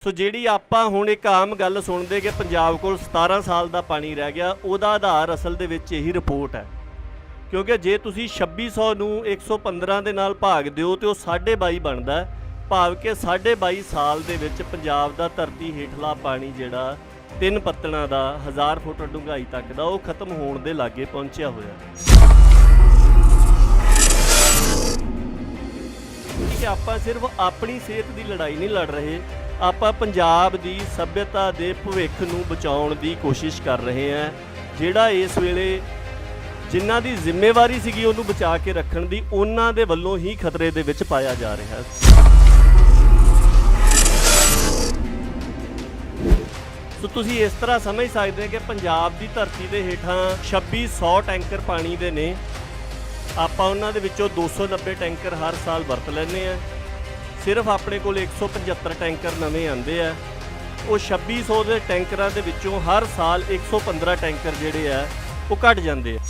ਸੋ ਜਿਹੜੀ ਆਪਾਂ ਹੁਣ ਇੱਕ ਆਮ ਗੱਲ ਸੁਣਦੇ ਕਿ ਪੰਜਾਬ ਕੋਲ 17 ਸਾਲ ਦਾ ਪਾਣੀ ਰਹਿ ਗਿਆ, ਉਹਦਾ ਆਧਾਰ ਅਸਲ ਦੇ ਵਿੱਚ ਇਹੀ ਰਿਪੋਰਟ ਹੈ। ਕਿਉਂਕਿ ਜੇ ਤੁਸੀਂ 2600 ਨੂੰ 115 ਦੇ ਨਾਲ ਭਾਗ ਦਿਓ ਤੇ ਉਹ 22.5 ਬਣਦਾ, ਭਾਵ ਕਿ 22.5 ਸਾਲ ਦੇ ਵਿੱਚ ਪੰਜਾਬ ਦਾ ਧਰਤੀ ਹੇਠਲਾ ਪਾਣੀ ਜਿਹੜਾ 3 ਪੱਤਣਾਂ ਦਾ 1000 ਫੁੱਟ ਡੂੰਘਾਈ ਤੱਕ ਦਾ ਉਹ ਖਤਮ ਹੋਣ ਦੇ ਲਾਗੇ ਪਹੁੰਚਿਆ ਹੋਇਆ। ਕਿ ਆਪਾਂ ਸਿਰਫ ਆਪਣੀ ਸਿਹਤ ਦੀ ਲੜਾਈ ਨਹੀਂ ਲੜ ਰਹੇ, ਆਪਾਂ ਪੰਜਾਬ ਦੀ ਸੱਭਿਅਤਾ ਦੇ ਭਵਿੱਖ ਨੂੰ ਬਚਾਉਣ ਦੀ ਕੋਸ਼ਿਸ਼ ਕਰ ਰਹੇ ਹਾਂ। ਜਿਹੜਾ ਇਸ ਵੇਲੇ ਜਿਨ੍ਹਾਂ ਦੀ ਜ਼ਿੰਮੇਵਾਰੀ ਸੀਗੀ ਉਹਨੂੰ ਬਚਾ ਕੇ ਰੱਖਣ ਦੀ, ਉਹਨਾਂ ਦੇ ਵੱਲੋਂ ਹੀ ਖਤਰੇ ਦੇ ਵਿੱਚ ਪਾਇਆ ਜਾ ਰਿਹਾ। ਸੋ ਤੁਸੀਂ ਇਸ ਤਰ੍ਹਾਂ ਸਮਝ ਸਕਦੇ ਕਿ ਪੰਜਾਬ ਦੀ ਧਰਤੀ ਦੇ ਹੇਠਾਂ 2600 ਟੈਂਕਰ ਪਾਣੀ ਦੇ ਨੇ। ਆਪਾਂ ਉਹਨਾਂ ਦੇ ਵਿੱਚੋਂ 290 ਟੈਂਕਰ ਹਰ ਸਾਲ ਵਰਤ ਲੈਂਦੇ ਆ। ਸਿਰਫ ਆਪਣੇ ਕੋਲ 175 ਟੈਂਕਰ ਨਵੇਂ ਆਉਂਦੇ ਆ। ਉਹ 2600 ਦੇ ਟੈਂਕਰਾਂ ਦੇ ਵਿੱਚੋਂ ਹਰ ਸਾਲ 115 ਟੈਂਕਰ ਜਿਹੜੇ ਆ ਉਹ ਘਟ ਜਾਂਦੇ ਆ।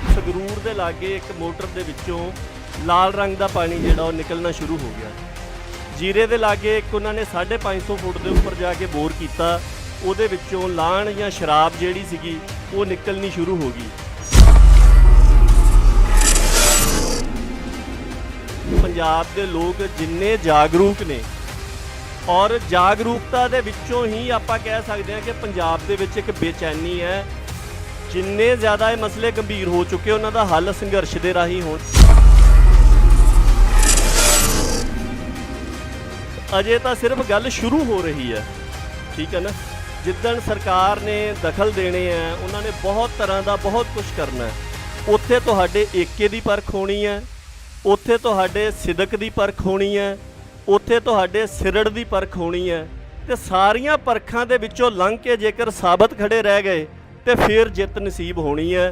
ਸੰਗਰੂਰ ਦੇ ਲਾਗੇ ਇੱਕ ਮੋਟਰ ਦੇ ਵਿੱਚੋਂ ਲਾਲ ਰੰਗ ਦਾ ਪਾਣੀ ਜਿਹੜਾ ਉਹ ਨਿਕਲਣਾ ਸ਼ੁਰੂ ਹੋ ਗਿਆ। ਜੀਰੇ ਦੇ ਲਾਗੇ ਇੱਕ ਉਹਨਾਂ ਨੇ 550 ਫੁੱਟ ਦੇ ਉੱਪਰ ਜਾ ਕੇ ਬੋਰ ਕੀਤਾ, ਉਹਦੇ ਵਿੱਚੋਂ ਲਾਣ ਜਾਂ ਸ਼ਰਾਬ ਜਿਹੜੀ ਸੀਗੀ ਉਹ ਨਿਕਲਣੀ ਸ਼ੁਰੂ ਹੋ ਗਈ। ਪੰਜਾਬ ਦੇ ਲੋਕ ਜਿੰਨੇ ਜਾਗਰੂਕ ਨੇ, ਔਰ ਜਾਗਰੂਕਤਾ ਦੇ ਵਿੱਚੋਂ ਹੀ ਆਪਾਂ ਕਹਿ ਸਕਦੇ ਹਾਂ ਕਿ ਪੰਜਾਬ ਦੇ ਵਿੱਚ ਇੱਕ ਬੇਚੈਨੀ ਹੈ। ਜਿੰਨੇ ਜ਼ਿਆਦਾ ਇਹ ਮਸਲੇ ਗੰਭੀਰ ਹੋ ਚੁੱਕੇ, ਉਹਨਾਂ ਦਾ ਹੱਲ ਸੰਘਰਸ਼ ਦੇ ਰਾਹੀਂ ਹੋਣ। ਅਜੇ ਤਾਂ ਸਿਰਫ ਗੱਲ ਸ਼ੁਰੂ ਹੋ ਰਹੀ ਹੈ, ਠੀਕ ਹੈ ਨਾ। ਜਿੱਦਣ ਸਰਕਾਰ ਨੇ ਦਖਲ ਦੇਣੇ ਆ, ਉਹਨਾਂ ਨੇ ਬਹੁਤ ਤਰ੍ਹਾਂ ਦਾ ਬਹੁਤ ਕੁਝ ਕਰਨਾ ਹੈ। ਉੱਥੇ ਤੁਹਾਡੇ ਏਕੇ ਦੀ ਪਰਖ ਹੋਣੀ ਹੈ, ਉੱਥੇ ਤੁਹਾਡੇ ਸਿਦਕ ਦੀ ਪਰਖ ਹੋਣੀ ਹੈ, ਉੱਥੇ ਤੁਹਾਡੇ ਸਿਰੜ ਦੀ ਪਰਖ ਹੋਣੀ ਹੈ। ਤੇ ਸਾਰੀਆਂ ਪਰਖਾਂ ਦੇ ਵਿੱਚੋਂ ਲੰਘ ਕੇ ਜੇਕਰ ਸਾਬਤ ਖੜੇ ਰਹਿ ਗਏ ਤੇ ਫਿਰ ਜਿੱਤ ਨਸੀਬ ਹੋਣੀ ਹੈ।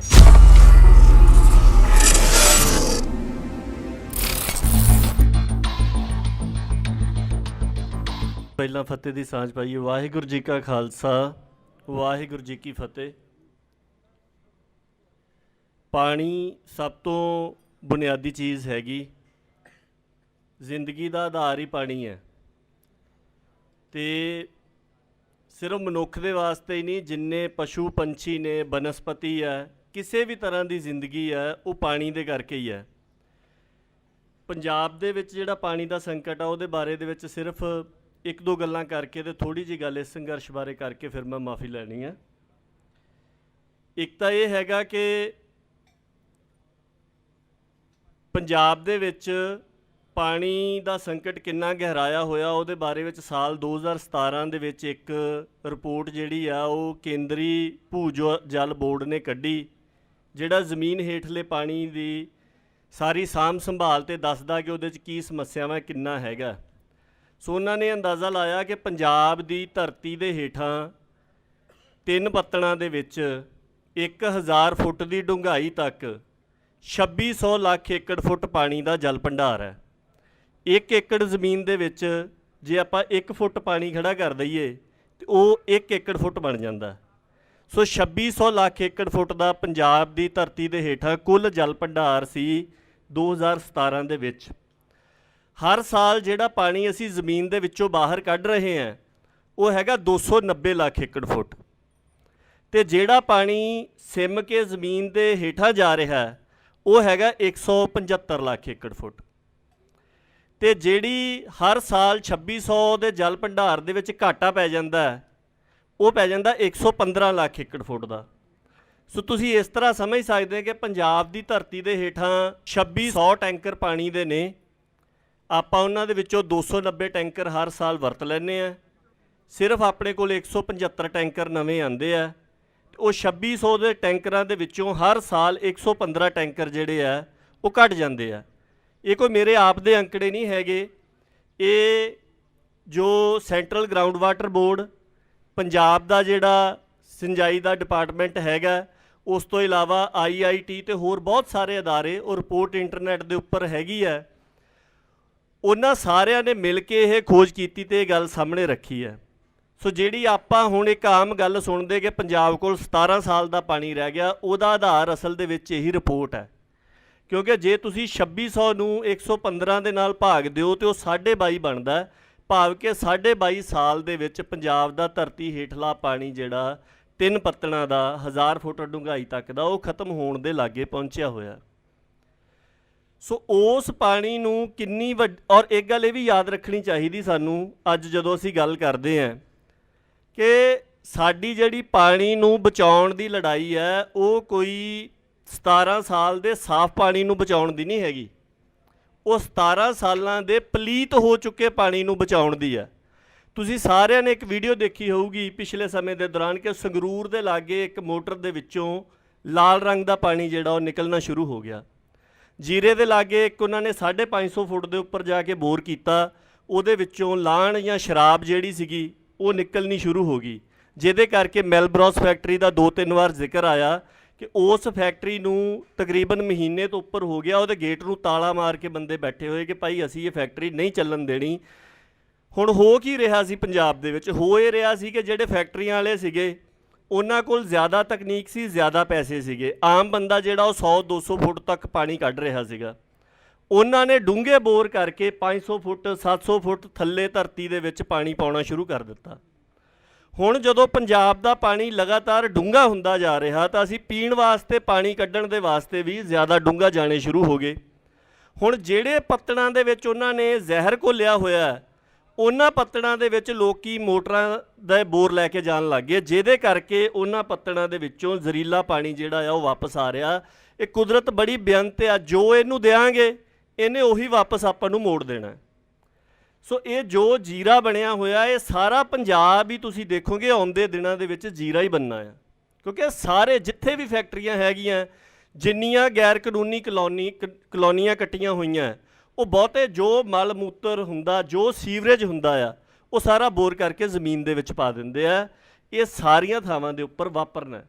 ਪਹਿਲਾਂ ਫਤਿਹ ਦੀ ਸਾਂਝ ਪਾਈਏ। ਵਾਹਿਗੁਰੂ ਜੀ ਕਾ ਖਾਲਸਾ, ਵਾਹਿਗੁਰੂ ਜੀ ਕੀ ਫਤਿਹ। ਪਾਣੀ ਸਭ ਤੋਂ ਬੁਨਿਆਦੀ ਚੀਜ਼ ਹੈਗੀ। ਜ਼ਿੰਦਗੀ ਦਾ ਆਧਾਰ ਹੀ ਪਾਣੀ ਹੈ। ਤੇ ਸਿਰਫ ਮਨੁੱਖ ਦੇ ਵਾਸਤੇ ਹੀ ਨਹੀਂ, ਜਿੰਨੇ ਪਸ਼ੂ ਪੰਛੀ ਨੇ, ਬਨਸਪਤੀ ਹੈ, ਕਿਸੇ ਵੀ ਤਰ੍ਹਾਂ ਦੀ ਜ਼ਿੰਦਗੀ ਹੈ, ਉਹ ਪਾਣੀ ਦੇ ਕਰਕੇ ਹੀ ਹੈ। ਪੰਜਾਬ ਦੇ ਵਿੱਚ ਜਿਹੜਾ ਪਾਣੀ ਦਾ ਸੰਕਟ ਆ, ਉਹਦੇ ਬਾਰੇ ਦੇ ਵਿੱਚ ਸਿਰਫ ਇੱਕ ਦੋ ਗੱਲਾਂ ਕਰਕੇ ਤੇ ਥੋੜ੍ਹੀ ਜਿਹੀ ਗੱਲ ਇਸ ਸੰਘਰਸ਼ ਬਾਰੇ ਕਰਕੇ ਫਿਰ ਮੈਂ ਮਾਫੀ ਲੈਣੀ ਹੈ। ਇੱਕ ਤਾਂ ਇਹ ਹੈਗਾ ਕਿ ਪੰਜਾਬ ਦੇ ਵਿੱਚ ਪਾਣੀ ਦਾ ਸੰਕਟ ਕਿੰਨਾ ਗਹਿਰਾਇਆ ਹੋਇਆ, ਉਹਦੇ ਬਾਰੇ ਵਿੱਚ ਸਾਲ 2017 ਦੇ ਵਿੱਚ ਇੱਕ ਰਿਪੋਰਟ ਜਿਹੜੀ ਆ ਉਹ ਕੇਂਦਰੀ ਭੂ ਜਲ ਬੋਰਡ ਨੇ ਕੱਢੀ, ਜਿਹੜਾ ਜ਼ਮੀਨ ਹੇਠਲੇ ਪਾਣੀ ਦੀ ਸਾਰੀ ਸਾਂਭ ਸੰਭਾਲ ਤੇ ਦੱਸਦਾ ਕਿ ਉਹਦੇ 'ਚ ਕੀ ਸਮੱਸਿਆਵਾਂ ਕਿੰਨਾ ਹੈਗਾ। ਸੋ ਉਹਨਾਂ ਨੇ ਅੰਦਾਜ਼ਾ ਲਾਇਆ ਕਿ ਪੰਜਾਬ ਦੀ ਧਰਤੀ ਦੇ ਹੇਠਾਂ 3 ਪੱਤਣਾਂ ਦੇ ਵਿੱਚ 1000 ਫੁੱਟ ਦੀ ਡੂੰਘਾਈ ਤੱਕ 2600 ਲੱਖ ਏਕੜ ਫੁੱਟ ਪਾਣੀ ਦਾ ਜਲ ਭੰਡਾਰ ਹੈ। 1 ਏਕੜ ਜ਼ਮੀਨ ਦੇ ਵਿੱਚ ਜੇ ਆਪਾਂ 1 ਫੁੱਟ ਪਾਣੀ ਖੜਾ ਕਰ ਦਈਏ ਤੇ ਉਹ 1 ਏਕੜ ਫੁੱਟ ਬਣ ਜਾਂਦਾ। ਸੋ 2600 ਲੱਖ ਏਕੜ ਫੁੱਟ ਦਾ ਪੰਜਾਬ ਦੀ ਧਰਤੀ ਦੇ ਹੇਠਾਂ ਕੁੱਲ ਜਲ ਭੰਡਾਰ ਸੀ 2017 ਦੇ ਵਿੱਚ। ਹਰ ਸਾਲ ਜਿਹੜਾ ਪਾਣੀ ਅਸੀਂ ਜ਼ਮੀਨ ਦੇ ਵਿੱਚੋਂ ਬਾਹਰ ਕੱਢ ਰਹੇ ਹਾਂ ਉਹ ਹੈਗਾ 290 ਲੱਖ ਏਕੜ ਫੁੱਟ। ਤੇ ਜਿਹੜਾ ਪਾਣੀ ਸਿਮ ਕੇ ਜ਼ਮੀਨ ਦੇ ਹੇਠਾਂ ਜਾ ਰਿਹਾ ਉਹ ਹੈਗਾ 175 ਲੱਖ ਏਕੜ ਫੁੱਟ। ਤੇ ਜਿਹੜੀ ਹਰ ਸਾਲ 2600 ਦੇ ਜਲ ਭੰਡਾਰ ਦੇ ਵਿੱਚ ਘਾਟਾ ਪੈ ਜਾਂਦਾ, ਉਹ ਪੈ ਜਾਂਦਾ 115 ਲੱਖ ਏਕੜ ਫੁੱਟ ਦਾ। ਸੋ ਤੁਸੀਂ ਇਸ ਤਰ੍ਹਾਂ ਸਮਝ ਸਕਦੇ ਕਿ ਪੰਜਾਬ ਦੀ ਧਰਤੀ ਦੇ ਹੇਠਾਂ 2600 ਟੈਂਕਰ ਪਾਣੀ ਦੇ ਨੇ। ਆਪਾਂ ਉਹਨਾਂ ਦੇ ਵਿੱਚੋਂ 290 ਟੈਂਕਰ ਹਰ ਸਾਲ ਵਰਤ ਲੈਂਦੇ ਆ। ਸਿਰਫ ਆਪਣੇ ਕੋਲ 175 ਟੈਂਕਰ ਨਵੇਂ ਆਉਂਦੇ ਆ। ਉਹ 2600 ਦੇ ਟੈਂਕਰਾਂ ਦੇ ਵਿੱਚੋਂ ਹਰ ਸਾਲ 115 ਟੈਂਕਰ ਜਿਹੜੇ ਆ ਉਹ ਘਟ ਜਾਂਦੇ ਆ। ਇਹ ਕੋਈ ਮੇਰੇ ਆਪ ਦੇ ਅੰਕੜੇ ਨਹੀਂ ਹੈਗੇ, ਇਹ ਜੋ central ground water board, Punjab ਦਾ ਜਿਹੜਾ ਸਿੰਜਾਈ ਦਾ ਡਿਪਾਰਟਮੈਂਟ ਹੈਗਾ, ਉਸ ਤੋਂ ਇਲਾਵਾ IIT ਤੇ ਹੋਰ ਬਹੁਤ ਸਾਰੇ ਅਦਾਰੇ, ਉਹ ਰਿਪੋਰਟ ਇੰਟਰਨੈਟ ਦੇ ਉੱਪਰ ਹੈਗੀ ਹੈ। ਉਹਨਾਂ ਸਾਰਿਆਂ ਨੇ ਮਿਲ ਕੇ ਇਹ ਖੋਜ ਕੀਤੀ ਤੇ ਇਹ ਗੱਲ ਸਾਹਮਣੇ ਰੱਖੀ ਹੈ। ਸੋ ਜਿਹੜੀ ਆਪਾਂ ਹੁਣ ਇੱਕ ਆਮ ਗੱਲ ਸੁਣਦੇ ਕਿ ਪੰਜਾਬ ਕੋਲ 17 ਸਾਲ ਦਾ ਪਾਣੀ ਰਹਿ ਗਿਆ, ਉਹਦਾ ਆਧਾਰ ਅਸਲ ਦੇ ਵਿੱਚ ਇਹੀ ਰਿਪੋਰਟ ਹੈ। क्योंकि जे तुसी 2600 ਨੂੰ 115 ਦੇ ਨਾਲ ਭਾਗ ਦਿਓ ਤੇ ਉਹ 22.5 ਬਣਦਾ ਹੈ। ਭਾਵ ਕਿ 22.5 ਸਾਲ ਦੇ ਵਿੱਚ ਪੰਜਾਬ ਦਾ ਧਰਤੀ ਹੇਠਲਾ ਪਾਣੀ ਜਿਹੜਾ 3 ਪੱਤਣਾਂ ਦਾ 1000 ਫੁੱਟ ਡੂੰਘਾਈ ਤੱਕ ਦਾ ਉਹ ਖਤਮ ਹੋਣ ਦੇ ਲਾਗੇ ਪਹੁੰਚਿਆ ਹੋਇਆ। ਸੋ ਉਸ ਪਾਣੀ ਨੂੰ ਕਿੰਨੀ ਔਰ ਇੱਕ ਗੱਲ ਇਹ ਵੀ ਯਾਦ ਰੱਖਣੀ ਚਾਹੀਦੀ ਸਾਨੂੰ ਅੱਜ ਜਦੋਂ ਅਸੀਂ ਗੱਲ ਕਰਦੇ ਹਾਂ ਕਿ ਸਾਡੀ ਜਿਹੜੀ ਪਾਣੀ ਨੂੰ ਬਚਾਉਣ ਦੀ ਲੜਾਈ ਹੈ ਉਹ ਕੋਈ 17 ਸਾਲ ਦੇ ਸਾਫ਼ ਪਾਣੀ ਨੂੰ ਬਚਾਉਣ ਦੀ ਨਹੀਂ ਹੈਗੀ, ਉਹ 17 ਸਾਲਾਂ ਦੇ ਪਲੀਤ ਹੋ ਚੁੱਕੇ ਪਾਣੀ ਨੂੰ ਬਚਾਉਣ ਦੀ ਹੈ। ਤੁਸੀਂ ਸਾਰਿਆਂ ਨੇ ਇੱਕ ਵੀਡੀਓ ਦੇਖੀ ਹੋਊਗੀ ਪਿਛਲੇ ਸਮੇਂ ਦੇ ਦੌਰਾਨ ਕਿ ਸੰਗਰੂਰ ਦੇ ਲਾਗੇ ਇੱਕ ਮੋਟਰ ਦੇ ਵਿੱਚੋਂ ਲਾਲ ਰੰਗ ਦਾ ਪਾਣੀ ਜਿਹੜਾ ਉਹ ਨਿਕਲਣਾ ਸ਼ੁਰੂ ਹੋ ਗਿਆ। ਜੀਰੇ ਦੇ ਲਾਗੇ ਇੱਕ ਉਹਨਾਂ ਨੇ 550 ਫੁੱਟ ਦੇ ਉੱਪਰ ਜਾ ਕੇ ਬੋਰ ਕੀਤਾ, ਉਹਦੇ ਵਿੱਚੋਂ ਲਾਣ ਜਾਂ ਸ਼ਰਾਬ ਜਿਹੜੀ ਸੀਗੀ ਉਹ ਨਿਕਲਣੀ ਸ਼ੁਰੂ ਹੋ ਗਈ, ਜਿਹਦੇ ਕਰਕੇ ਮੈਲਬਰੋਸ ਫੈਕਟਰੀ ਦਾ 2-3 ਵਾਰ ਜ਼ਿਕਰ ਆਇਆ ਕਿ ਉਸ ਫੈਕਟਰੀ ਨੂੰ ਤਕਰੀਬਨ ਮਹੀਨੇ ਤੋਂ ਉੱਪਰ ਹੋ ਗਿਆ, ਉਹਦੇ ਗੇਟ ਨੂੰ ਤਾਲਾ ਮਾਰ ਕੇ ਬੰਦੇ ਬੈਠੇ ਹੋਏ ਕਿ ਭਾਈ ਅਸੀਂ ਇਹ ਫੈਕਟਰੀ ਨਹੀਂ ਚੱਲਣ ਦੇਣੀ। ਹੁਣ ਹੋ ਕੀ ਰਿਹਾ ਸੀ ਪੰਜਾਬ ਦੇ ਵਿੱਚ? ਹੋ ਇਹ ਰਿਹਾ ਸੀ ਕਿ ਜਿਹੜੇ ਫੈਕਟਰੀਆਂ ਵਾਲੇ ਸੀਗੇ ਉਹਨਾਂ ਕੋਲ ਜ਼ਿਆਦਾ ਤਕਨੀਕ ਸੀ, ਜ਼ਿਆਦਾ ਪੈਸੇ ਸੀਗੇ। ਆਮ ਬੰਦਾ ਜਿਹੜਾ ਉਹ 100-200 ਫੁੱਟ ਤੱਕ ਪਾਣੀ ਕੱਢ ਰਿਹਾ ਸੀਗਾ, ਉਹਨਾਂ ਨੇ ਡੂੰਘੇ ਬੋਰ ਕਰਕੇ 500 ਫੁੱਟ 700 ਫੁੱਟ ਥੱਲੇ ਧਰਤੀ ਦੇ ਵਿੱਚ ਪਾਣੀ ਪਾਉਣਾ ਸ਼ੁਰੂ ਕਰ ਦਿੱਤਾ। ਹੁਣ ਜਦੋਂ ਪੰਜਾਬ ਦਾ ਪਾਣੀ ਲਗਾਤਾਰ ਡੂੰਘਾ ਹੁੰਦਾ ਜਾ ਰਿਹਾ ਤਾਂ ਅਸੀਂ ਪੀਣ ਵਾਸਤੇ ਪਾਣੀ ਕੱਢਣ ਦੇ ਵਾਸਤੇ ਵੀ ਜ਼ਿਆਦਾ ਡੂੰਘਾ ਜਾਣੇ ਸ਼ੁਰੂ ਹੋ ਗਏ। ਹੁਣ ਜਿਹੜੇ ਪੱਤਣਾਂ ਦੇ ਵਿੱਚ ਉਹਨਾਂ ਨੇ ਜ਼ਹਿਰ ਘੋਲਿਆ ਹੋਇਆ ਉਹਨਾਂ ਪੱਤਣਾਂ ਦੇ ਵਿੱਚ ਲੋਕੀ ਮੋਟਰਾਂ ਦਾ ਬੋਰ ਲੈ ਕੇ ਜਾਣ ਲੱਗ ਗਏ, ਜਿਹਦੇ ਕਰਕੇ ਉਹਨਾਂ ਪੱਤਣਾਂ ਦੇ ਵਿੱਚੋਂ ਜ਼ਹਿਰੀਲਾ ਪਾਣੀ ਜਿਹੜਾ ਆ ਉਹ ਵਾਪਸ ਆ ਰਿਹਾ। ਇਹ ਕੁਦਰਤ ਬੜੀ ਬੇਅੰਤ ਆ, ਜੋ ਇਹਨੂੰ ਦਿਆਂਗੇ ਇਹਨੇ ਉਹੀ ਵਾਪਸ ਆਪਾਂ ਨੂੰ ਮੋੜ ਦੇਣਾ। ਸੋ ਇਹ ਜੋ ਜੀਰਾ ਬਣਿਆ ਹੋਇਆ ਇਹ ਸਾਰਾ ਪੰਜਾਬ ਹੀ ਤੁਸੀਂ ਦੇਖੋਗੇ ਆਉਂਦੇ ਦਿਨਾਂ ਦੇ ਵਿੱਚ ਜੀਰਾ ਹੀ ਬਣਨਾ ਆ, ਕਿਉਂਕਿ ਸਾਰੇ ਜਿੱਥੇ ਵੀ ਫੈਕਟਰੀਆਂ ਹੈਗੀਆਂ, ਜਿੰਨੀਆਂ ਗੈਰ ਕਾਨੂੰਨੀ ਕਲੋਨੀਆਂ ਕੱਟੀਆਂ ਹੋਈਆਂ, ਉਹ ਬਹੁਤੇ ਜੋ ਮਲ ਮੂਤਰ ਹੁੰਦਾ, ਜੋ ਸੀਵਰੇਜ ਹੁੰਦਾ ਆ, ਉਹ ਸਾਰਾ ਬੋਰ ਕਰਕੇ ਜ਼ਮੀਨ ਦੇ ਵਿੱਚ ਪਾ ਦਿੰਦੇ ਆ। ਇਹ ਸਾਰੀਆਂ ਥਾਵਾਂ ਦੇ ਉੱਪਰ ਵਾਪਰਨਾ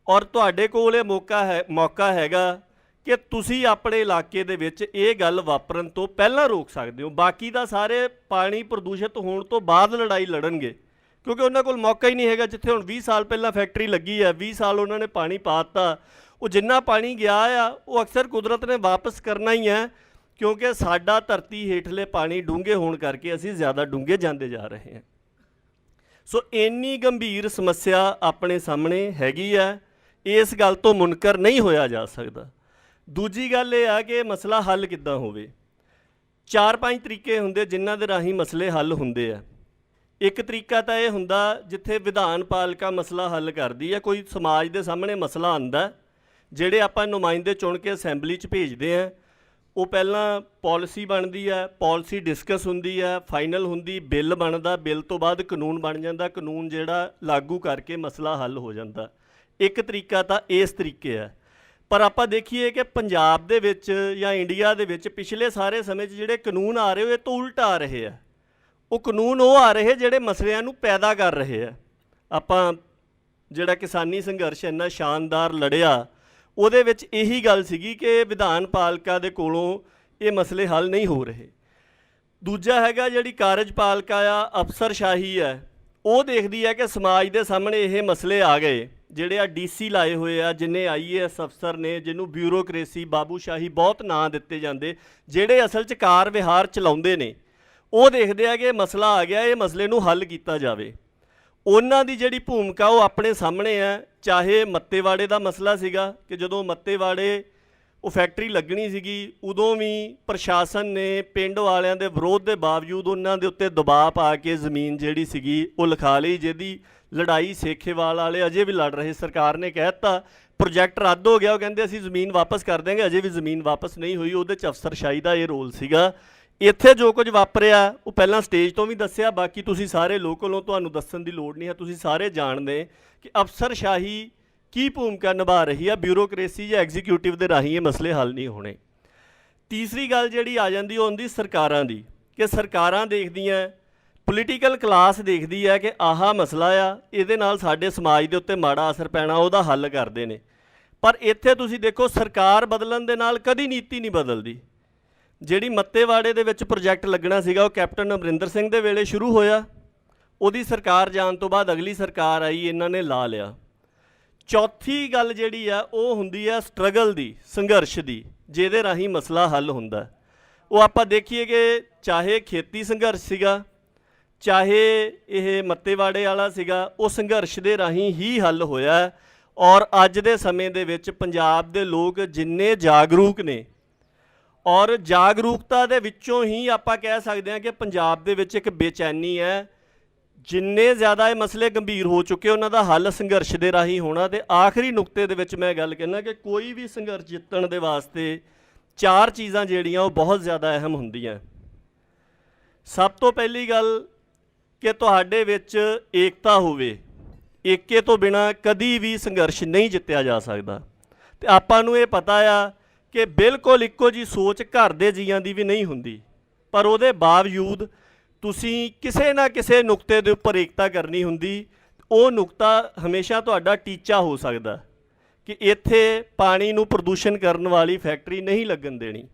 ਔਰ ਤੁਹਾਡੇ ਕੋਲ ਇਹ ਮੌਕਾ ਹੈਗਾ ਕਿ ਤੁਸੀਂ ਆਪਣੇ ਇਲਾਕੇ ਦੇ ਵਿੱਚ ਇਹ ਗੱਲ ਵਾਪਰਨ ਤੋਂ ਪਹਿਲਾਂ ਰੋਕ ਸਕਦੇ ਹੋ। ਬਾਕੀ ਦਾ ਸਾਰੇ ਪਾਣੀ ਪ੍ਰਦੂਸ਼ਿਤ ਹੋਣ ਤੋਂ ਬਾਅਦ ਲੜਾਈ ਲੜਨਗੇ, ਕਿਉਂਕਿ ਉਹਨਾਂ ਕੋਲ ਮੌਕਾ ਹੀ ਨਹੀਂ ਹੈਗਾ। ਜਿੱਥੇ ਹੁਣ 20 ਸਾਲ ਪਹਿਲਾਂ ਫੈਕਟਰੀ ਲੱਗੀ ਹੈ, 20 ਸਾਲ ਉਹਨਾਂ ਨੇ ਪਾਣੀ ਪਾ ਦਿੱਤਾ, ਉਹ ਜਿੰਨਾ ਪਾਣੀ ਗਿਆ ਆ ਉਹ ਅਕਸਰ ਕੁਦਰਤ ਨੇ ਵਾਪਸ ਕਰਨਾ ਹੀ ਹੈ, ਕਿਉਂਕਿ ਸਾਡਾ ਧਰਤੀ ਹੇਠਲੇ ਪਾਣੀ ਡੂੰਘੇ ਹੋਣ ਕਰਕੇ ਅਸੀਂ ਜ਼ਿਆਦਾ ਡੂੰਘੇ ਜਾਂਦੇ ਜਾ ਰਹੇ ਹਾਂ। ਸੋ ਇੰਨੀ ਗੰਭੀਰ ਸਮੱਸਿਆ ਆਪਣੇ ਸਾਹਮਣੇ ਹੈਗੀ ਹੈ, ਇਸ ਗੱਲ ਤੋਂ ਮੁਨਕਰ ਨਹੀਂ ਹੋਇਆ ਜਾ ਸਕਦਾ। ਦੂਜੀ ਗੱਲ ਇਹ ਆ ਕਿ ਮਸਲਾ ਹੱਲ ਕਿੱਦਾਂ ਹੋਵੇ। 4-5 ਤਰੀਕੇ ਹੁੰਦੇ ਜਿਨ੍ਹਾਂ ਦੇ ਰਾਹੀਂ ਮਸਲੇ ਹੱਲ ਹੁੰਦੇ ਆ। ਇੱਕ ਤਰੀਕਾ ਤਾਂ ਇਹ ਹੁੰਦਾ ਜਿੱਥੇ ਵਿਧਾਨ ਪਾਲਿਕਾ ਮਸਲਾ ਹੱਲ ਕਰਦੀ ਹੈ, ਕੋਈ ਸਮਾਜ ਦੇ ਸਾਹਮਣੇ ਮਸਲਾ ਆਉਂਦਾ, ਜਿਹੜੇ ਆਪਾਂ ਨੁਮਾਇੰਦੇ ਚੁਣ ਕੇ ਅਸੈਂਬਲੀ 'ਚ ਭੇਜਦੇ ਆ, ਉਹ ਪਹਿਲਾਂ ਪਾਲਿਸੀ ਬਣਦੀ ਹੈ, ਪਾਲਿਸੀ ਡਿਸਕਸ ਹੁੰਦੀ ਹੈ, ਫਾਈਨਲ ਹੁੰਦੀ, ਬਿੱਲ ਬਣਦਾ, ਬਿੱਲ ਤੋਂ ਬਾਅਦ ਕਾਨੂੰਨ ਬਣ ਜਾਂਦਾ, ਕਾਨੂੰਨ ਜਿਹੜਾ ਲਾਗੂ ਕਰਕੇ ਮਸਲਾ ਹੱਲ ਹੋ ਜਾਂਦਾ। ਇੱਕ ਤਰੀਕਾ ਤਾਂ ਇਸ ਤਰੀਕੇ ਹੈ। ਪਰ ਆਪਾਂ ਦੇਖੀਏ ਕਿ ਪੰਜਾਬ ਦੇ ਵਿੱਚ ਜਾਂ ਇੰਡੀਆ ਦੇ ਵਿੱਚ ਪਿਛਲੇ ਸਾਰੇ ਸਮੇਂ 'ਚ ਜਿਹੜੇ ਕਾਨੂੰਨ ਆ ਰਹੇ ਹੋ ਇਹ ਤੋਂ ਉਲਟ ਆ ਰਹੇ ਆ। ਉਹ ਕਾਨੂੰਨ ਉਹ ਆ ਰਹੇ ਜਿਹੜੇ ਮਸਲਿਆਂ ਨੂੰ ਪੈਦਾ ਕਰ ਰਹੇ ਆ। ਆਪਾਂ ਜਿਹੜਾ ਕਿਸਾਨੀ ਸੰਘਰਸ਼ ਇੰਨਾ ਸ਼ਾਨਦਾਰ ਲੜਿਆ, ਉਹਦੇ ਵਿੱਚ ਇਹੀ ਗੱਲ ਸੀਗੀ ਕਿ ਵਿਧਾਨ ਪਾਲਿਕਾ ਦੇ ਕੋਲੋਂ ਇਹ ਮਸਲੇ ਹੱਲ ਨਹੀਂ ਹੋ ਰਹੇ। ਦੂਜਾ ਹੈਗਾ ਜਿਹੜੀ ਕਾਰਜਪਾਲਿਕਾ ਆ, ਅਫਸਰਸ਼ਾਹੀ ਹੈ, ਉਹ ਦੇਖਦੀ ਹੈ ਕਿ ਸਮਾਜ ਦੇ ਸਾਹਮਣੇ ਇਹ ਮਸਲੇ ਆ ਗਏ, ਜਿਹੜੇ ਆ ਡੀਸੀ ਲਾਏ ਹੋਏ ਆ, ਜਿੰਨੇ IAS ਅਫਸਰ ਨੇ, ਜਿਹਨੂੰ ਬਿਊਰੋਕਰੇਸੀ, ਬਾਬੂਸ਼ਾਹੀ ਬਹੁਤ ਨਾਂ ਦਿੱਤੇ ਜਾਂਦੇ, ਜਿਹੜੇ ਅਸਲ 'ਚ ਕਾਰ ਵਿਹਾਰ ਚਲਾਉਂਦੇ ਨੇ, ਉਹ ਦੇਖਦੇ ਆ ਕਿ ਮਸਲਾ ਆ ਗਿਆ, ਇਹ ਮਸਲੇ ਨੂੰ ਹੱਲ ਕੀਤਾ ਜਾਵੇ। ਉਹਨਾਂ ਦੀ ਜਿਹੜੀ ਭੂਮਿਕਾ ਉਹ ਆਪਣੇ ਸਾਹਮਣੇ ਹੈ। ਚਾਹੇ ਮੱਤੇਵਾੜੇ ਦਾ ਮਸਲਾ ਸੀਗਾ ਕਿ ਜਦੋਂ ਮੱਤੇਵਾੜੇ ਉਹ ਫੈਕਟਰੀ ਲੱਗਣੀ ਸੀਗੀ, ਉਦੋਂ ਵੀ ਪ੍ਰਸ਼ਾਸਨ ਨੇ ਪਿੰਡ ਵਾਲਿਆਂ ਦੇ ਵਿਰੋਧ ਦੇ ਬਾਵਜੂਦ ਉਹਨਾਂ ਦੇ ਉੱਤੇ ਦਬਾਅ ਪਾ ਕੇ ਜ਼ਮੀਨ ਜਿਹੜੀ ਸੀਗੀ ਉਹ ਲਿਖਾ ਲਈ, ਜਿਹਦੀ ਲੜਾਈ ਸੇਖੇਵਾਲ ਵਾਲੇ ਅਜੇ ਵੀ ਲੜ ਰਹੇ। ਸਰਕਾਰ ਨੇ ਕਹਿ ਦਿੱਤਾ ਪ੍ਰੋਜੈਕਟ ਰੱਦ ਹੋ ਗਿਆ, ਉਹ ਕਹਿੰਦੇ ਅਸੀਂ ਜ਼ਮੀਨ ਵਾਪਸ ਕਰ ਦੇਂਗੇ, ਅਜੇ ਵੀ ਜ਼ਮੀਨ ਵਾਪਸ ਨਹੀਂ ਹੋਈ। ਉਹਦੇ 'ਚ ਅਫਸਰਸ਼ਾਹੀ ਦਾ ਇਹ ਰੋਲ ਸੀਗਾ। ਇੱਥੇ ਜੋ ਕੁਝ ਵਾਪਰਿਆ ਉਹ ਪਹਿਲਾਂ ਸਟੇਜ ਤੋਂ ਵੀ ਦੱਸਿਆ, ਬਾਕੀ ਤੁਸੀਂ ਸਾਰੇ ਲੋਕਲ ਹੋ, ਤੁਹਾਨੂੰ ਦੱਸਣ ਦੀ ਲੋੜ ਨਹੀਂ ਹੈ, ਤੁਸੀਂ ਸਾਰੇ ਜਾਣਦੇ ਕਿ ਅਫਸਰਸ਼ਾਹੀ ਕੀ ਭੂਮਿਕਾ ਨਿਭਾ ਰਹੀ ਹੈ। ਬਿਊਰੋਕਰੇਸੀ ਜਾਂ ਐਗਜ਼ੀਕਿਊਟਿਵ ਦੇ ਰਾਹੀਂ ਇਹ ਮਸਲੇ ਹੱਲ ਨਹੀਂ ਹੋਣੇ। ਤੀਸਰੀ ਗੱਲ ਜਿਹੜੀ ਆ ਜਾਂਦੀ ਉਹ ਹੁੰਦੀ ਸਰਕਾਰਾਂ ਦੀ, ਕਿ ਸਰਕਾਰਾਂ ਦੇਖਦੀਆਂ, ਪੋਲੀਟੀਕਲ ਕਲਾਸ ਦੇਖਦੀ ਹੈ ਕਿ ਆਹ ਮਸਲਾ ਆ, ਇਹਦੇ ਨਾਲ ਸਾਡੇ ਸਮਾਜ ਦੇ ਉੱਤੇ ਮਾੜਾ ਅਸਰ ਪੈਣਾ, ਉਹਦਾ ਹੱਲ ਕਰਦੇ ਨੇ। ਪਰ ਇੱਥੇ ਤੁਸੀਂ ਦੇਖੋ ਸਰਕਾਰ ਬਦਲਣ ਦੇ ਨਾਲ ਕਦੀ ਨੀਤੀ ਨਹੀਂ ਬਦਲਦੀ। ਜਿਹੜੀ ਮੱਤੇਵਾੜੇ ਦੇ ਵਿੱਚ ਪ੍ਰੋਜੈਕਟ ਲੱਗਣਾ ਸੀਗਾ ਉਹ ਕੈਪਟਨ ਅਮਰਿੰਦਰ ਸਿੰਘ ਦੇ ਵੇਲੇ ਸ਼ੁਰੂ ਹੋਇਆ, ਉਹਦੀ ਸਰਕਾਰ ਜਾਣ ਤੋਂ ਬਾਅਦ ਅਗਲੀ ਸਰਕਾਰ ਆਈ, ਇਹਨਾਂ ਨੇ ਲਾ ਲਿਆ। ਚੌਥੀ ਗੱਲ ਜਿਹੜੀ ਆ ਉਹ ਹੁੰਦੀ ਆ ਸਟਰਗਲ ਦੀ, ਸੰਘਰਸ਼ ਦੀ। ਜਿਹਦੇ ਰਾਹੀਂ ਮਸਲਾ ਹੱਲ ਹੁੰਦਾ। ਉਹ ਆਪਾਂ ਦੇਖੀਏ ਕਿ ਚਾਹੇ ਖੇਤੀ ਸੰਘਰਸ਼ ਸੀਗਾ, ਚਾਹੇ ਇਹ ਮੱਤੇਵਾੜੇ ਵਾਲਾ ਸੀਗਾ, ਉਹ ਸੰਘਰਸ਼ ਦੇ ਰਾਹੀਂ ਹੀ ਹੱਲ ਹੋਇਆ। ਔਰ ਅੱਜ ਦੇ ਸਮੇਂ ਦੇ ਵਿੱਚ ਪੰਜਾਬ ਦੇ ਲੋਕ ਜਿੰਨੇ ਜਾਗਰੂਕ ਨੇ, ਔਰ ਜਾਗਰੂਕਤਾ ਦੇ ਵਿੱਚੋਂ ਹੀ ਆਪਾਂ ਕਹਿ ਸਕਦੇ ਹਾਂ ਕਿ ਪੰਜਾਬ ਦੇ ਵਿੱਚ ਇੱਕ ਬੇਚੈਨੀ ਹੈ। ਜਿੰਨੇ ਜ਼ਿਆਦਾ ਇਹ ਮਸਲੇ ਗੰਭੀਰ ਹੋ ਚੁੱਕੇ, ਉਹਨਾਂ ਦਾ ਹੱਲ ਸੰਘਰਸ਼ ਦੇ ਰਾਹੀਂ ਹੋਣਾ। ਤੇ ਆਖਰੀ ਨੁਕਤੇ ਦੇ ਵਿੱਚ ਮੈਂ ਗੱਲ ਕਹਿੰਦਾ ਕਿ ਕੋਈ ਵੀ ਸੰਘਰਸ਼ ਜਿੱਤਣ ਦੇ ਵਾਸਤੇ 4 ਚੀਜ਼ਾਂ ਜਿਹੜੀਆਂ ਉਹ ਬਹੁਤ ਜ਼ਿਆਦਾ ਅਹਿਮ ਹੁੰਦੀਆਂ। ਸਭ ਤੋਂ ਪਹਿਲੀ ਗੱਲ ਕਿ ਤੁਹਾਡੇ ਵਿੱਚ ਏਕਤਾ ਹੋਵੇ। ਏਕੇ ਤੋਂ ਬਿਨਾਂ ਕਦੀ ਵੀ ਸੰਘਰਸ਼ ਨਹੀਂ ਜਿੱਤਿਆ ਜਾ ਸਕਦਾ। ਤੇ ਆਪਾਂ ਨੂੰ ਇਹ ਪਤਾ ਆ ਕਿ ਬਿਲਕੁਲ ਇੱਕੋ ਜੀ ਸੋਚ ਘਰ ਦੇ ਜੀਆਂ ਦੀ ਵੀ ਨਹੀਂ ਹੁੰਦੀ, ਪਰ ਉਹਦੇ ਬਾਵਜੂਦ ਤੁਸੀਂ ਕਿਸੇ ਨਾ ਕਿਸੇ ਨੁਕਤੇ ਦੇ ਉੱਪਰ ਏਕਤਾ ਕਰਨੀ ਹੁੰਦੀ। ਉਹ ਨੁਕਤਾ ਹਮੇਸ਼ਾ ਤੁਹਾਡਾ ਟੀਚਾ ਹੋ ਸਕਦਾ ਕਿ ਇੱਥੇ ਪਾਣੀ ਨੂੰ ਪ੍ਰਦੂਸ਼ਣ ਕਰਨ ਵਾਲੀ ਫੈਕਟਰੀ ਨਹੀਂ ਲੱਗਣ ਦੇਣੀ।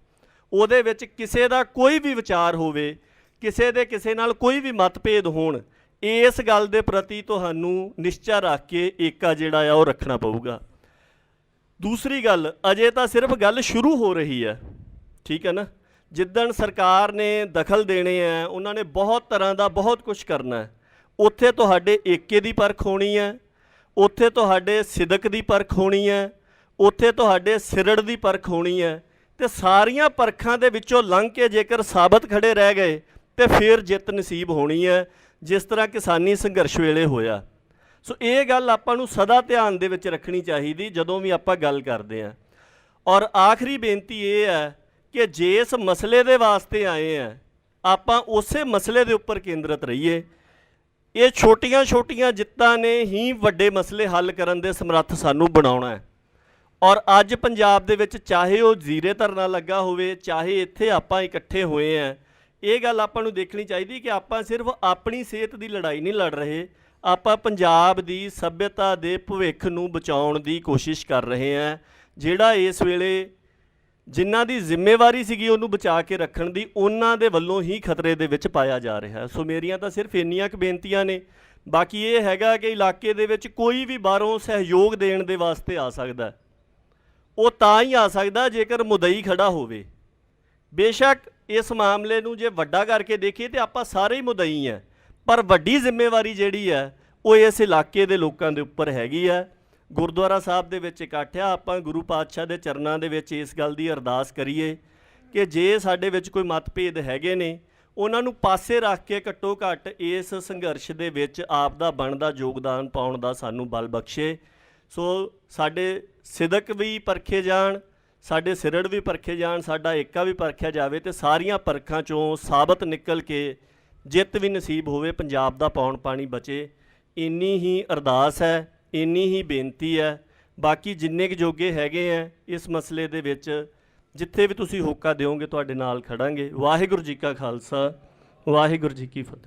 ਉਹਦੇ ਵਿੱਚ ਕਿਸੇ ਦਾ ਕੋਈ ਵੀ ਵਿਚਾਰ ਹੋਵੇ, ਕਿਸੇ ਨਾਲ ਕੋਈ ਵੀ ਮਤਭੇਦ ਹੋਣ, ਇਸ ਗੱਲ ਦੇ ਪ੍ਰਤੀ ਤੁਹਾਨੂੰ ਨਿਸ਼ਚਾ ਰੱਖ ਕੇ ਏਕਾ ਜਿਹੜਾ ਆ ਉਹ ਰੱਖਣਾ ਪਊਗਾ। ਦੂਸਰੀ ਗੱਲ, ਅਜੇ ਤਾਂ ਸਿਰਫ ਗੱਲ ਸ਼ੁਰੂ ਹੋ ਰਹੀ ਹੈ, ਠੀਕ ਹੈ ਨਾ। ਜਿੱਦਣ ਸਰਕਾਰ ਨੇ ਦਖਲ ਦੇਣੇ ਹੈ, ਉਹਨਾਂ ਨੇ ਬਹੁਤ ਤਰ੍ਹਾਂ ਦਾ ਬਹੁਤ ਕੁਝ ਕਰਨਾ ਹੈ। ਉੱਥੇ ਤੁਹਾਡੇ ਏਕੇ ਦੀ ਪਰਖ ਹੋਣੀ ਹੈ, ਉੱਥੇ ਤੁਹਾਡੇ ਸਿਦਕ ਦੀ ਪਰਖ ਹੋਣੀ ਹੈ, ਉੱਥੇ ਤੁਹਾਡੇ ਸਿਰੜ ਦੀ ਪਰਖ ਹੋਣੀ ਹੈ। ਤੇ ਸਾਰੀਆਂ ਪਰਖਾਂ ਦੇ ਵਿੱਚੋਂ ਲੰਘ ਕੇ ਜੇਕਰ ਸਾਬਤ ਖੜੇ ਰਹਿ ਗਏ ਤੇ ਫਿਰ ਜਿੱਤ ਨਸੀਬ ਹੋਣੀ ਹੈ, ਜਿਸ ਤਰ੍ਹਾਂ ਕਿਸਾਨੀ ਸੰਘਰਸ਼ ਵੇਲੇ ਹੋਇਆ। ਸੋ ਇਹ ਗੱਲ ਆਪਾਂ ਨੂੰ ਸਦਾ ਧਿਆਨ ਦੇ ਵਿੱਚ ਰੱਖਣੀ ਚਾਹੀਦੀ ਜਦੋਂ ਵੀ ਆਪਾਂ ਗੱਲ ਕਰਦੇ ਹਾਂ। ਔਰ ਆਖਰੀ ਬੇਨਤੀ ਇਹ ਹੈ ਕਿ ਜਿਸ ਮਸਲੇ ਦੇ ਵਾਸਤੇ ਆਏ ਆ, ਆਪਾਂ ਉਸੇ ਮਸਲੇ ਦੇ ਉੱਪਰ ਕੇਂਦਰਿਤ ਰਹੀਏ। ਇਹ ਛੋਟੀਆਂ ਜਿੱਤਾਂ ਨੇ ਹੀ ਵੱਡੇ ਮਸਲੇ ਹੱਲ ਕਰਨ ਦੇ ਸਮਰੱਥ ਸਾਨੂੰ ਬਣਾਉਣਾ ਹੈ। ਔਰ ਅੱਜ ਪੰਜਾਬ ਦੇ ਵਿੱਚ ਚਾਹੇ ਉਹ ਜ਼ੀਰੇ ਧਰਨਾ ਲੱਗਾ ਹੋਵੇ, ਚਾਹੇ ਇੱਥੇ ਆਪਾਂ ਇਕੱਠੇ ਹੋਏ ਆ, ਇਹ ਗੱਲ ਆਪਾਂ ਨੂੰ ਦੇਖਣੀ ਚਾਹੀਦੀ ਕਿ ਆਪਾਂ ਸਿਰਫ ਆਪਣੀ ਸਿਹਤ ਦੀ ਲੜਾਈ ਨਹੀਂ ਲੜ ਰਹੇ, ਆਪਾਂ ਪੰਜਾਬ ਦੀ ਸੱਭਿਅਤਾ ਦੇ ਭਵਿੱਖ ਨੂੰ ਬਚਾਉਣ ਦੀ ਕੋਸ਼ਿਸ਼ ਕਰ ਰਹੇ ਹਾਂ। ਜਿਹੜਾ ਇਸ ਵੇਲੇ ਜਿਨ੍ਹਾਂ ਦੀ ਜ਼ਿੰਮੇਵਾਰੀ ਸੀਗੀ ਉਹਨੂੰ ਬਚਾ ਕੇ ਰੱਖਣ ਦੀ, ਉਹਨਾਂ ਦੇ ਵੱਲੋਂ ਹੀ ਖਤਰੇ ਦੇ ਵਿੱਚ ਪਾਇਆ ਜਾ ਰਿਹਾ। ਸੋ ਮੇਰੀਆਂ ਤਾਂ ਸਿਰਫ ਇੰਨੀਆਂ ਕੁ ਬੇਨਤੀਆਂ ਨੇ। ਬਾਕੀ ਇਹ ਹੈਗਾ ਕਿ ਇਲਾਕੇ ਦੇ ਵਿੱਚ ਕੋਈ ਵੀ ਬਾਹਰੋਂ ਸਹਿਯੋਗ ਦੇਣ ਦੇ ਵਾਸਤੇ ਆ ਸਕਦਾ, ਉਹ ਤਾਂ ਹੀ ਆ ਸਕਦਾ ਜੇਕਰ ਮੁਦਈ ਖੜਾ ਹੋਵੇ। ਬੇਸ਼ੱਕ ਇਸ ਮਾਮਲੇ ਨੂੰ ਜੇ ਵੱਡਾ ਕਰਕੇ ਦੇਖੀਏ ਤਾਂ ਆਪਾਂ ਸਾਰੇ ਹੀ ਮੁਦਈ ਹੈ, ਪਰ ਵੱਡੀ ਜ਼ਿੰਮੇਵਾਰੀ ਜਿਹੜੀ ਹੈ ਉਹ ਇਸ ਇਲਾਕੇ ਦੇ ਲੋਕਾਂ ਦੇ ਉੱਪਰ ਹੈਗੀ ਹੈ। ਗੁਰਦੁਆਰਾ ਸਾਹਿਬ ਦੇ ਵਿੱਚ ਇਕੱਠ ਆ, ਆਪਾਂ ਗੁਰੂ ਪਾਤਸ਼ਾਹ ਦੇ ਚਰਨਾਂ ਦੇ ਵਿੱਚ ਇਸ ਗੱਲ ਦੀ ਅਰਦਾਸ ਕਰੀਏ ਕਿ ਜੇ ਸਾਡੇ ਵਿੱਚ ਕੋਈ ਮਤਭੇਦ ਹੈਗੇ ਨੇ, ਉਹਨਾਂ ਨੂੰ ਪਾਸੇ ਰੱਖ ਕੇ ਘੱਟੋ ਘੱਟ ਇਸ ਸੰਘਰਸ਼ ਦੇ ਵਿੱਚ ਆਪ ਦਾ ਬਣਦਾ ਯੋਗਦਾਨ ਪਾਉਣ ਦਾ ਸਾਨੂੰ ਬਲ ਬਖਸ਼ੇ। ਸੋ ਸਾਡੇ ਸਿਦਕ ਵੀ ਪਰਖੇ ਜਾਣ, ਸਾਡੇ ਸਿਰੜ ਵੀ ਪਰਖੇ ਜਾਣ, ਸਾਡਾ ਏਕਾ ਵੀ ਪਰਖਿਆ ਜਾਵੇ ਤੇ ਸਾਰੀਆਂ ਪਰਖਾਂ 'ਚੋਂ ਸਾਬਤ ਨਿਕਲ ਕੇ ਜਿੱਤ ਵੀ ਨਸੀਬ ਹੋਵੇ, ਪੰਜਾਬ ਦਾ ਪੌਣ ਪਾਣੀ ਬਚੇ। ਇੰਨੀ ਹੀ ਅਰਦਾਸ ਹੈ, ਇੰਨੀ ਹੀ ਬੇਨਤੀ ਹੈ। ਬਾਕੀ ਜਿੰਨੇ ਕੁ ਜੋਗੇ ਹੈਗੇ ਆ ਇਸ ਮਸਲੇ ਦੇ ਵਿੱਚ, ਜਿੱਥੇ ਵੀ ਤੁਸੀਂ ਹੋਕਾ ਦਿਓਗੇ ਤੁਹਾਡੇ ਨਾਲ ਖੜਾਂਗੇ। ਵਾਹਿਗੁਰੂ ਜੀ ਕਾ ਖਾਲਸਾ, ਵਾਹਿਗੁਰੂ ਜੀ ਕੀ ਫਤਿਹ।